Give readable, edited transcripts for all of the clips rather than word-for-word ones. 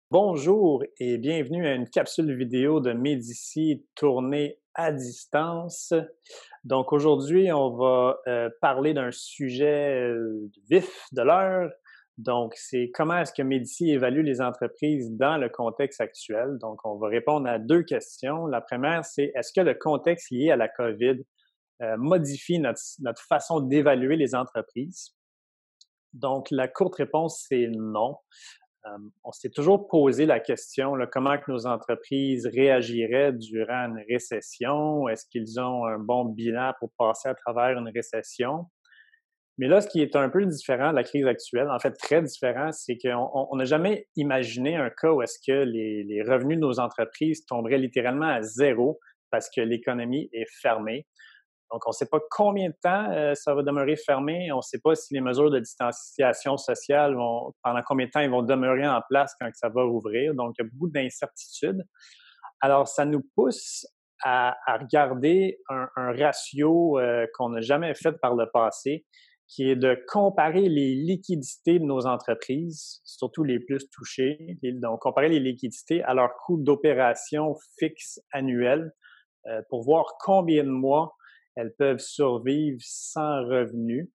Bonjour et bienvenue à une capsule vidéo de Médici tournée à distance. Donc aujourd'hui, on va parler d'un sujet vif de l'heure. Donc, c'est comment est-ce que Médici évalue les entreprises dans le contexte actuel. Donc, on va répondre à deux questions. La première, c'est est-ce que le contexte lié à la COVID modifie notre façon d'évaluer les entreprises? Donc, la courte réponse, c'est non. On s'est toujours posé la question, là, comment que nos entreprises réagiraient durant une récession? Est-ce qu'ils ont un bon bilan pour passer à travers une récession? Mais là, ce qui est un peu différent de la crise actuelle, en fait très différent, c'est qu'on n'a jamais imaginé un cas où est-ce que les revenus de nos entreprises tomberaient littéralement à zéro parce que l'économie est fermée. Donc, on ne sait pas combien de temps ça va demeurer fermé. On ne sait pas si les mesures de distanciation sociale pendant combien de temps ils vont demeurer en place quand ça va rouvrir. Donc, il y a beaucoup d'incertitudes. Alors, ça nous pousse à regarder un ratio qu'on n'a jamais fait par le passé, qui est de comparer les liquidités de nos entreprises, surtout les plus touchées, donc comparer les liquidités à leur coût d'opération fixe annuel pour voir combien de mois elles peuvent survivre sans revenus.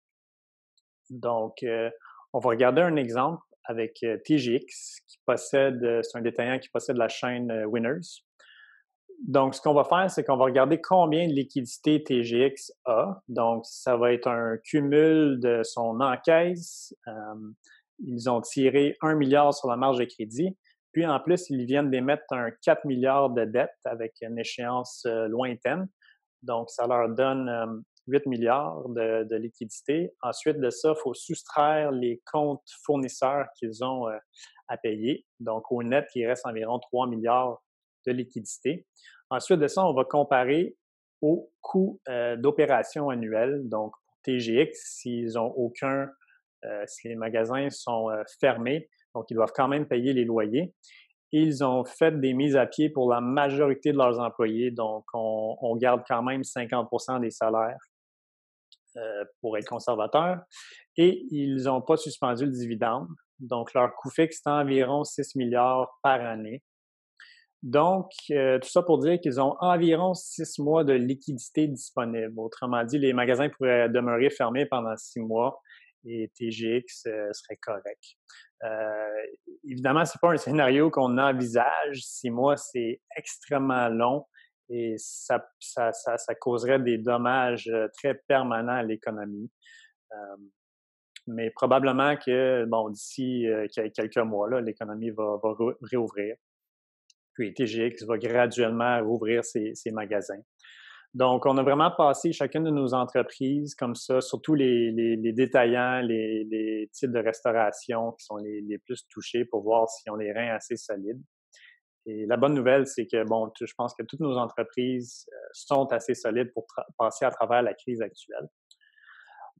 Donc, on va regarder un exemple avec TGX, c'est un détaillant qui possède la chaîne Winners. Donc, ce qu'on va faire, c'est qu'on va regarder combien de liquidités TGX a. Donc, ça va être un cumul de son encaisse. Ils ont tiré 1 milliard sur la marge de crédit. Puis, en plus, ils viennent d'émettre un 4 milliards de dettes avec une échéance lointaine. Donc, ça leur donne 8 milliards de liquidités. Ensuite de ça, il faut soustraire les comptes fournisseurs qu'ils ont à payer. Donc, au net, il reste environ 3 milliards de liquidités. Ensuite de ça, on va comparer au coût d'opération annuel. Donc, pour TGX, si les magasins sont fermés, donc ils doivent quand même payer les loyers. Ils ont fait des mises à pied pour la majorité de leurs employés, donc on garde quand même 50% des salaires pour être conservateur. Et ils n'ont pas suspendu le dividende, donc leur coût fixe est environ 6 milliards par année. Donc, tout ça pour dire qu'ils ont environ 6 mois de liquidité disponible. Autrement dit, les magasins pourraient demeurer fermés pendant 6 mois et TGX serait correct. Euh, Évidemment, c'est pas un scénario qu'on envisage. 6 mois, c'est extrêmement long et ça causerait des dommages très permanents à l'économie. Euh, mais probablement que, bon, d'ici quelques mois, là, l'économie va réouvrir. Puis TGX va graduellement rouvrir ses magasins. Donc, on a vraiment passé chacune de nos entreprises comme ça, surtout les détaillants, les types de restauration qui sont les plus touchés pour voir s'ils ont les reins assez solides. Et la bonne nouvelle, c'est que, bon, je pense que toutes nos entreprises sont assez solides pour passer à travers la crise actuelle.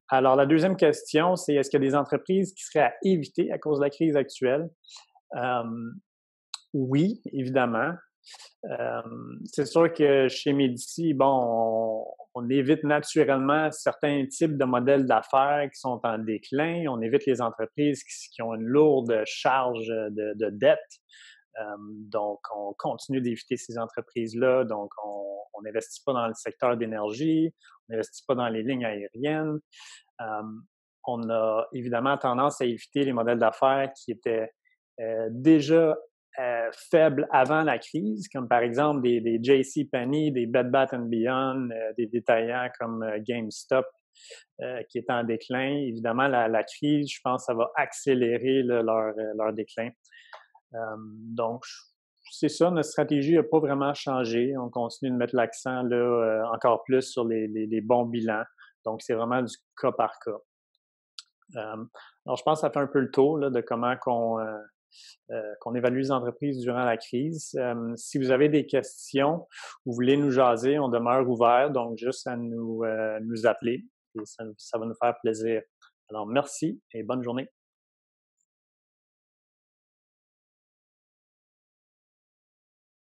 Alors, la deuxième question, c'est est-ce qu'il y a des entreprises qui seraient à éviter à cause de la crise actuelle? Euh, oui, évidemment. C'est sûr que chez Médici, bon, on évite naturellement certains types de modèles d'affaires qui sont en déclin. On évite les entreprises qui ont une lourde charge de dette. Donc, on continue d'éviter ces entreprises-là. Donc, on n'investit pas dans le secteur d'énergie, on n'investit pas dans les lignes aériennes. Euh, on a évidemment tendance à éviter les modèles d'affaires qui étaient déjà faibles avant la crise, comme par exemple des JCPenney, des Bed Bath Beyond, des détaillants comme GameStop qui est en déclin. Évidemment, la crise, je pense, ça va accélérer là, leur déclin. Donc, c'est ça, notre stratégie n'a pas vraiment changé. On continue de mettre l'accent là encore plus sur les bons bilans. Donc, c'est vraiment du cas par cas. Alors, je pense que ça fait un peu le tour là, de comment qu'on évalue les entreprises durant la crise. Si vous avez des questions, vous voulez nous jaser, on demeure ouvert, donc juste à nous appeler et ça va nous faire plaisir. Alors, merci et bonne journée.